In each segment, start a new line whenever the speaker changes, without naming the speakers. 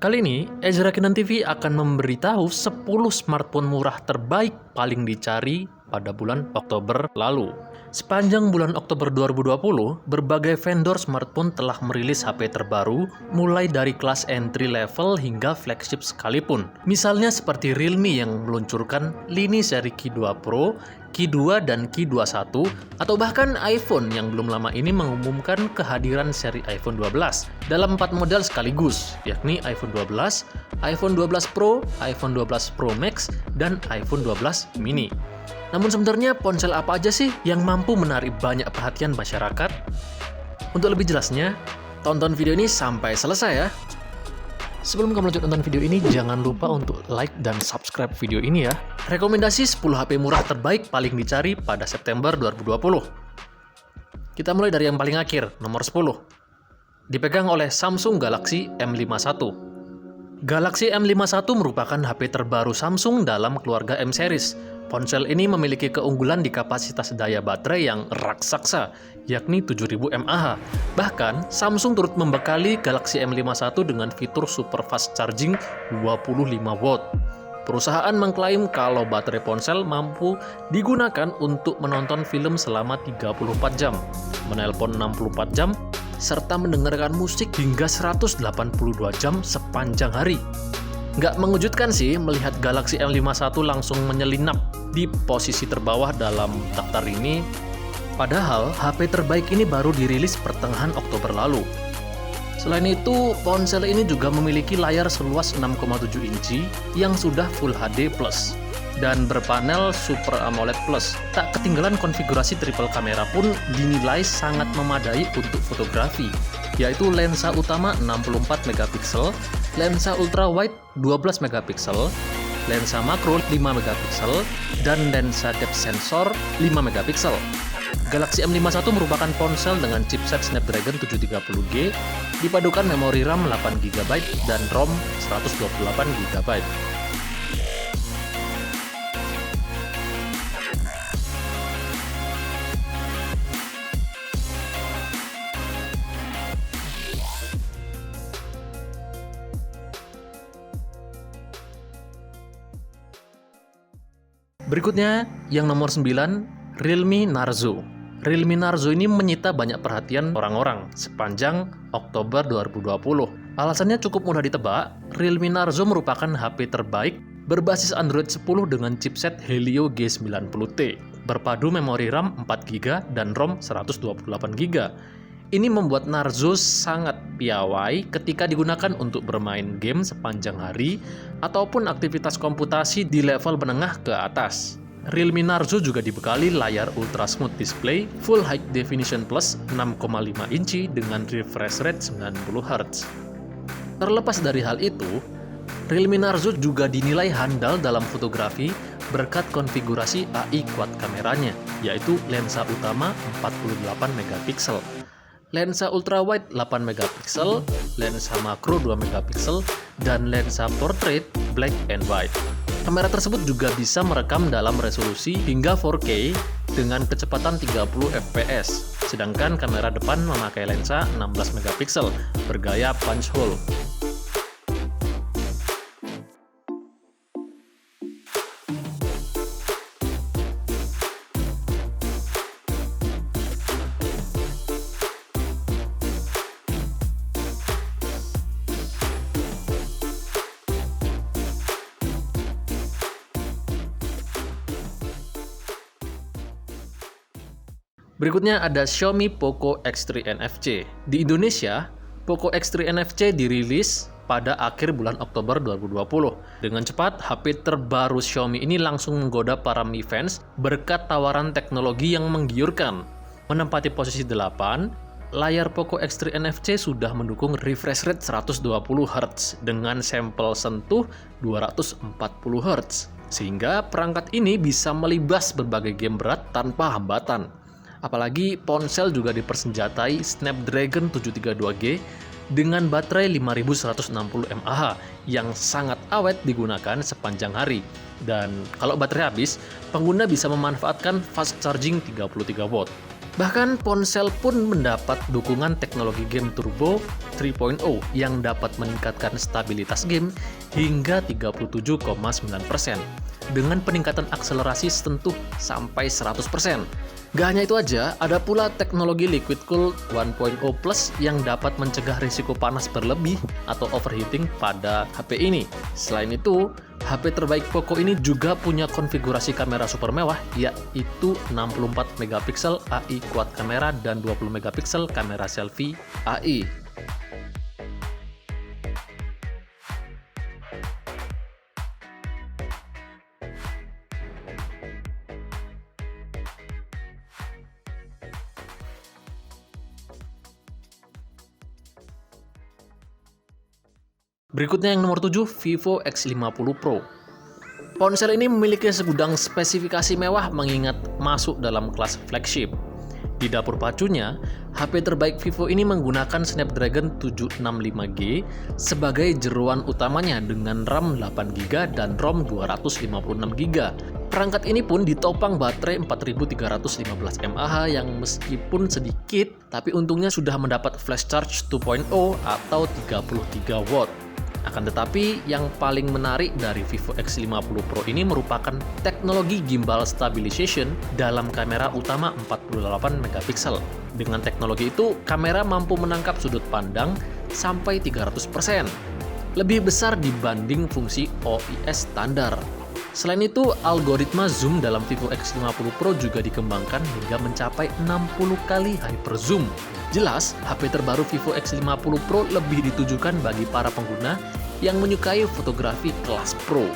Kali ini, Ezra Kinan TV akan memberitahu 10 smartphone murah terbaik paling dicari pada bulan Oktober lalu. Sepanjang bulan Oktober 2020, berbagai vendor smartphone telah merilis HP terbaru, mulai dari kelas entry level hingga flagship sekalipun. Misalnya seperti Realme yang meluncurkan lini seri Ki 2 Pro, Ki 2 dan Ki 21, atau bahkan iPhone yang belum lama ini mengumumkan kehadiran seri iPhone 12 dalam 4 model sekaligus, yakni iPhone 12, iPhone 12 Pro, iPhone 12 Pro Max, dan iPhone 12 mini. Namun sebenarnya ponsel apa aja sih yang mampu menarik banyak perhatian masyarakat? Untuk lebih jelasnya, tonton video ini sampai selesai ya. Sebelum kamu lanjut nonton video ini, jangan lupa untuk like dan subscribe video ini ya. Rekomendasi 10 HP murah terbaik paling dicari pada September 2020. Kita mulai dari yang paling akhir, nomor 10. Dipegang oleh Samsung Galaxy M51. Galaxy M51 merupakan HP terbaru Samsung dalam keluarga M series. Ponsel ini memiliki keunggulan di kapasitas daya baterai yang raksasa, yakni 7000 mAh. Bahkan, Samsung turut membekali Galaxy M51 dengan fitur super fast charging 25 watt. Perusahaan mengklaim kalau baterai ponsel mampu digunakan untuk menonton film selama 34 jam, menelpon 64 jam, serta mendengarkan musik hingga 182 jam sepanjang hari. Nggak mengejutkan sih melihat Galaxy M51 langsung menyelinap di posisi terbawah dalam daftar ini. Padahal HP terbaik ini baru dirilis pertengahan Oktober lalu. Selain itu, ponsel ini juga memiliki layar seluas 6,7 inci yang sudah Full HD Plus dan berpanel Super AMOLED Plus. Tak ketinggalan konfigurasi triple kamera pun dinilai sangat memadai untuk fotografi, yaitu lensa utama 64 megapiksel, lensa ultrawide 12 megapiksel, lensa makro 5 megapiksel, dan lensa depth sensor 5 megapiksel. Galaxy M51 merupakan ponsel dengan chipset Snapdragon 730G, dipadukan memori RAM 8GB dan ROM 128GB. Berikutnya, yang nomor 9, Realme Narzo. Realme Narzo ini menyita banyak perhatian orang-orang sepanjang Oktober 2020. Alasannya cukup mudah ditebak, Realme Narzo merupakan HP terbaik berbasis Android 10 dengan chipset Helio G90T, berpadu memori RAM 4GB dan ROM 128GB. Ini membuat Narzo sangat piawai ketika digunakan untuk bermain game sepanjang hari ataupun aktivitas komputasi di level menengah ke atas. Realme Narzo juga dibekali layar Ultra Smooth Display Full High Definition Plus 6,5 inci dengan refresh rate 90Hz. Terlepas dari hal itu, Realme Narzo juga dinilai handal dalam fotografi berkat konfigurasi AI quad kameranya, yaitu lensa utama 48 megapiksel, lensa ultrawide 8 megapiksel, lensa makro 2 megapiksel, dan lensa portrait black and white. Kamera tersebut juga bisa merekam dalam resolusi hingga 4K dengan kecepatan 30 fps, sedangkan kamera depan memakai lensa 16 megapiksel bergaya punch hole. Berikutnya ada Xiaomi Poco X3 NFC. Di Indonesia, Poco X3 NFC dirilis pada akhir bulan Oktober 2020. Dengan cepat, HP terbaru Xiaomi ini langsung menggoda para Mi fans berkat tawaran teknologi yang menggiurkan. Menempati posisi 8, layar Poco X3 NFC sudah mendukung refresh rate 120Hz dengan sampel sentuh 240Hz. Sehingga perangkat ini bisa melibas berbagai game berat tanpa hambatan. Apalagi ponsel juga dipersenjatai Snapdragon 732G dengan baterai 5160 mAh yang sangat awet digunakan sepanjang hari. Dan kalau baterai habis, pengguna bisa memanfaatkan fast charging 33 watt. Bahkan ponsel pun mendapat dukungan teknologi game Turbo 3.0 yang dapat meningkatkan stabilitas game hingga 37,9% dengan peningkatan akselerasi sentuh sampai 100%. Gak hanya itu aja, ada pula teknologi Liquid Cool 1.0 Plus yang dapat mencegah risiko panas berlebih atau overheating pada HP ini. Selain itu, HP terbaik Poco ini juga punya konfigurasi kamera super mewah, yaitu 64 megapiksel AI quad kamera dan 20 megapiksel kamera selfie AI. Berikutnya yang nomor 7, Vivo X50 Pro. Ponsel ini memiliki segudang spesifikasi mewah mengingat masuk dalam kelas flagship. Di dapur pacunya, HP terbaik Vivo ini menggunakan Snapdragon 765G sebagai jeroan utamanya dengan RAM 8GB dan ROM 256GB. Perangkat ini pun ditopang baterai 4315 mAh yang meskipun sedikit, tapi untungnya sudah mendapat flash charge 2.0 atau 33 watt. Akan tetapi, yang paling menarik dari Vivo X50 Pro ini merupakan teknologi gimbal stabilization dalam kamera utama 48 megapiksel. Dengan teknologi itu, kamera mampu menangkap sudut pandang sampai 300%, lebih besar dibanding fungsi OIS standar. Selain itu, algoritma zoom dalam Vivo X50 Pro juga dikembangkan hingga mencapai 60 kali hyper zoom. Jelas, HP terbaru Vivo X50 Pro lebih ditujukan bagi para pengguna yang menyukai fotografi kelas pro.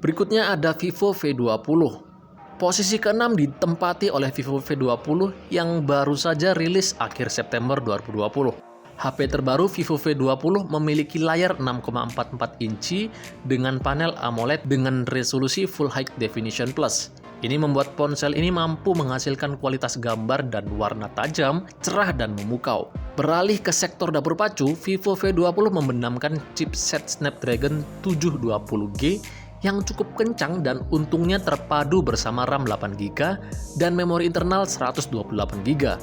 Berikutnya ada Vivo V20. Posisi ke-6 ditempati oleh Vivo V20 yang baru saja rilis akhir September 2020. HP terbaru Vivo V20 memiliki layar 6,44 inci dengan panel AMOLED dengan resolusi Full High Definition Plus. Ini membuat ponsel ini mampu menghasilkan kualitas gambar dan warna tajam, cerah dan memukau. Beralih ke sektor dapur pacu, Vivo V20 membenamkan chipset Snapdragon 720G yang cukup kencang dan untungnya terpadu bersama RAM 8GB dan memori internal 128GB.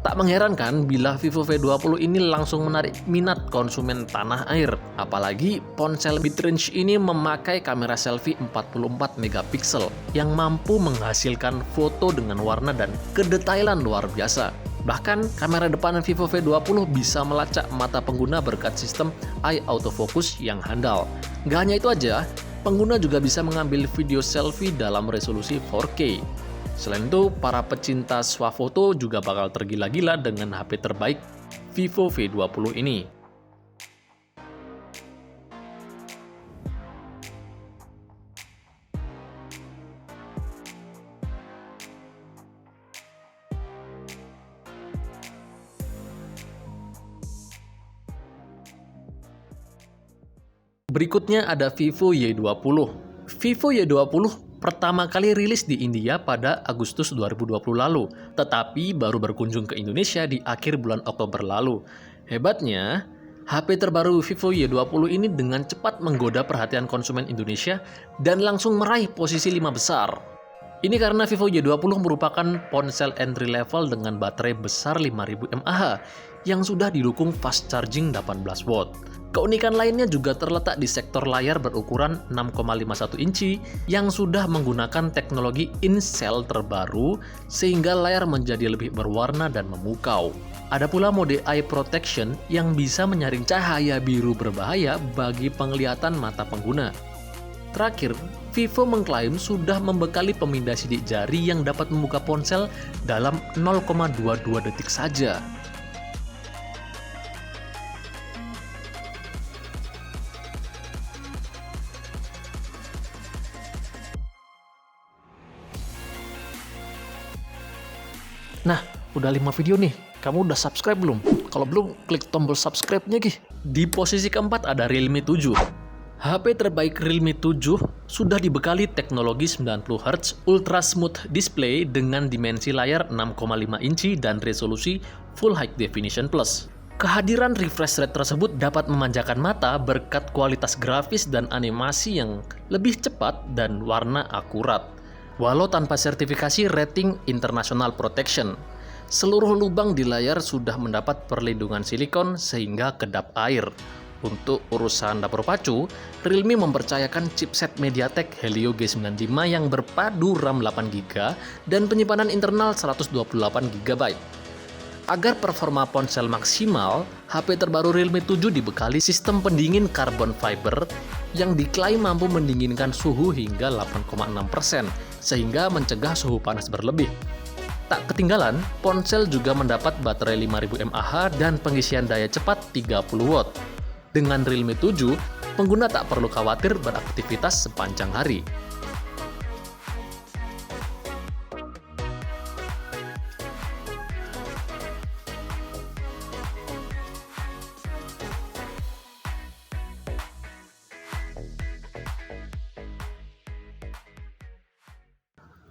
Tak mengherankan bila Vivo V20 ini langsung menarik minat konsumen tanah air. Apalagi ponsel mid-range ini memakai kamera selfie 44 megapiksel yang mampu menghasilkan foto dengan warna dan kedetailan luar biasa. Bahkan kamera depan Vivo V20 bisa melacak mata pengguna berkat sistem eye autofocus yang handal. Gak hanya itu aja, pengguna juga bisa mengambil video selfie dalam resolusi 4K. Selain itu, para pecinta swafoto juga bakal tergila-gila dengan HP terbaik Vivo V20 ini. Berikutnya ada Vivo Y20. Vivo Y20 pertama kali rilis di India pada Agustus 2020 lalu, tetapi baru berkunjung ke Indonesia di akhir bulan Oktober lalu. Hebatnya, HP terbaru Vivo Y20 ini dengan cepat menggoda perhatian konsumen Indonesia dan langsung meraih posisi 5 besar. Ini karena Vivo Y20 merupakan ponsel entry level dengan baterai besar 5000 mAh yang sudah didukung fast charging 18 watt. Keunikan lainnya juga terletak di sektor layar berukuran 6,51 inci yang sudah menggunakan teknologi in-cell terbaru sehingga layar menjadi lebih berwarna dan memukau. Ada pula mode eye protection yang bisa menyaring cahaya biru berbahaya bagi penglihatan mata pengguna. Terakhir, Vivo mengklaim sudah membekali pemindai sidik jari yang dapat membuka ponsel dalam 0,22 detik saja. Nah, udah 5 video nih. Kamu udah subscribe belum? Kalau belum, klik tombol subscribe-nya, Gi. Di posisi keempat ada Realme 7. HP terbaik Realme 7 sudah dibekali teknologi 90Hz Ultra Smooth Display dengan dimensi layar 6,5 inci dan resolusi Full High Definition Plus. Kehadiran refresh rate tersebut dapat memanjakan mata berkat kualitas grafis dan animasi yang lebih cepat dan warna akurat. Walau tanpa sertifikasi rating International Protection, seluruh lubang di layar sudah mendapat perlindungan silikon sehingga kedap air. Untuk urusan dapur pacu, Realme mempercayakan chipset MediaTek Helio G95 yang berpadu RAM 8GB dan penyimpanan internal 128GB. Agar performa ponsel maksimal, HP terbaru Realme 7 dibekali sistem pendingin carbon fiber yang diklaim mampu mendinginkan suhu hingga 8,6%, sehingga mencegah suhu panas berlebih. Tak ketinggalan, ponsel juga mendapat baterai 5000 mAh dan pengisian daya cepat 30 watt. Dengan Realme 7, pengguna tak perlu khawatir beraktivitas sepanjang hari.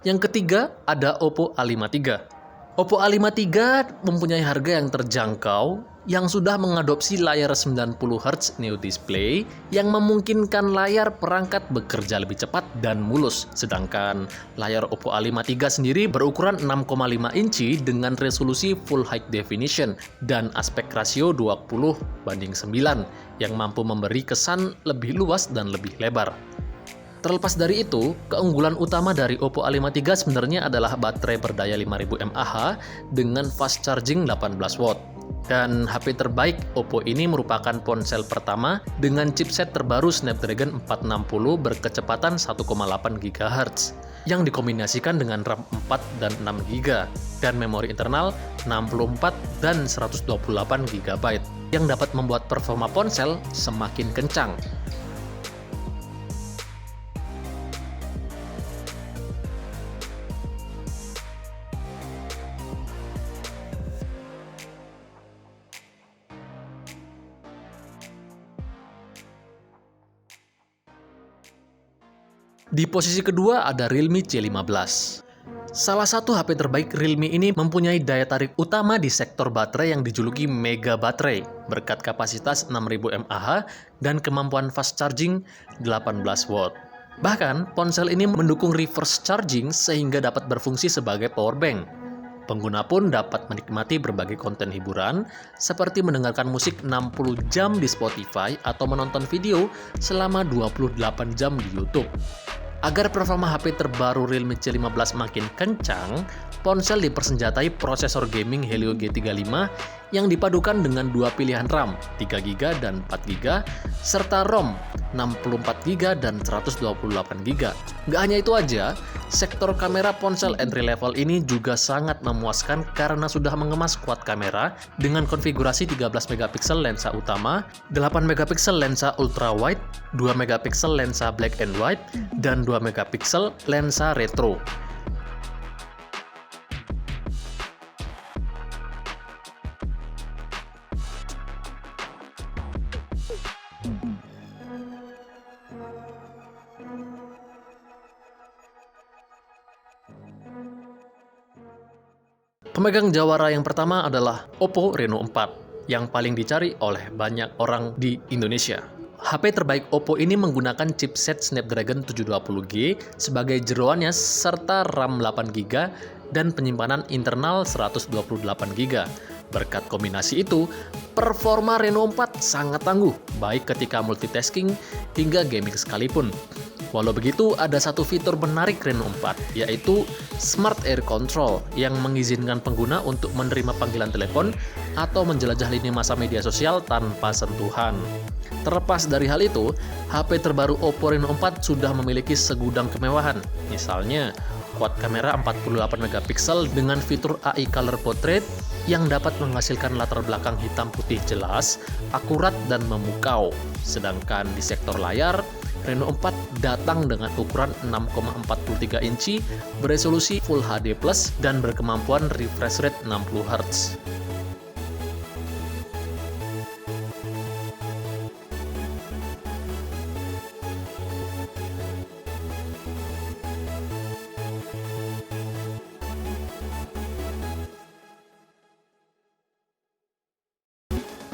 Yang ketiga, ada Oppo A53. Oppo A53 mempunyai harga yang terjangkau yang sudah mengadopsi layar 90Hz Neo Display yang memungkinkan layar perangkat bekerja lebih cepat dan mulus. Sedangkan layar Oppo A53 sendiri berukuran 6,5 inci dengan resolusi Full High Definition dan aspek rasio 20:9 yang mampu memberi kesan lebih luas dan lebih lebar. Terlepas dari itu, keunggulan utama dari Oppo A53 sebenarnya adalah baterai berdaya 5000 mAh dengan fast charging 18 watt. Dan HP terbaik Oppo ini merupakan ponsel pertama dengan chipset terbaru Snapdragon 460 berkecepatan 1,8 GHz yang dikombinasikan dengan RAM 4 dan 6 GB dan memori internal 64 dan 128 GB yang dapat membuat performa ponsel semakin kencang. Di posisi kedua ada Realme C15. Salah satu HP terbaik Realme ini mempunyai daya tarik utama di sektor baterai yang dijuluki Mega Baterai berkat kapasitas 6000 mAh dan kemampuan fast charging 18 watt. Bahkan, ponsel ini mendukung reverse charging sehingga dapat berfungsi sebagai power bank. Pengguna pun dapat menikmati berbagai konten hiburan seperti mendengarkan musik 60 jam di Spotify atau menonton video selama 28 jam di YouTube. Agar performa HP terbaru Realme C15 makin kencang, ponsel dipersenjatai prosesor gaming Helio G35 yang dipadukan dengan dua pilihan RAM, 3GB dan 4GB, serta ROM, 64GB dan 128GB. Nggak hanya itu aja, sektor kamera ponsel entry level ini juga sangat memuaskan karena sudah mengemas quad kamera dengan konfigurasi 13MP lensa utama, 8MP lensa ultra wide, 2MP lensa black and white, dan 2MP lensa retro. Pemegang jawara yang pertama adalah Oppo Reno 4 yang paling dicari oleh banyak orang di Indonesia. HP terbaik Oppo ini menggunakan chipset Snapdragon 720G sebagai jeroannya serta RAM 8GB dan penyimpanan internal 128GB. Berkat kombinasi itu, performa Reno 4 sangat tangguh, baik ketika multitasking hingga gaming sekalipun. Walau begitu, ada satu fitur menarik Reno 4, yaitu Smart Air Control yang mengizinkan pengguna untuk menerima panggilan telepon atau menjelajah lini masa media sosial tanpa sentuhan. Terlepas dari hal itu, HP terbaru Oppo Reno 4 sudah memiliki segudang kemewahan. Misalnya, quad kamera 48MP dengan fitur AI Color Portrait yang dapat menghasilkan latar belakang hitam putih jelas, akurat, dan memukau. Sedangkan di sektor layar, Reno 4 datang dengan ukuran 6,43 inci, beresolusi Full HD+, dan berkemampuan refresh rate 60Hz.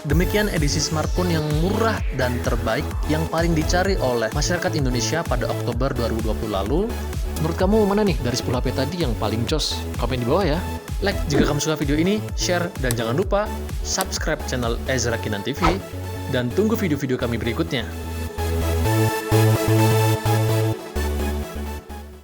Demikian edisi smartphone yang murah dan terbaik yang paling dicari oleh masyarakat Indonesia pada Oktober 2020 lalu. Menurut kamu mana nih dari 10 HP tadi yang paling jos? Komen di bawah ya. Like jika kamu suka video ini, share, dan jangan lupa subscribe channel Ezra Kinan TV, dan tunggu video-video kami berikutnya.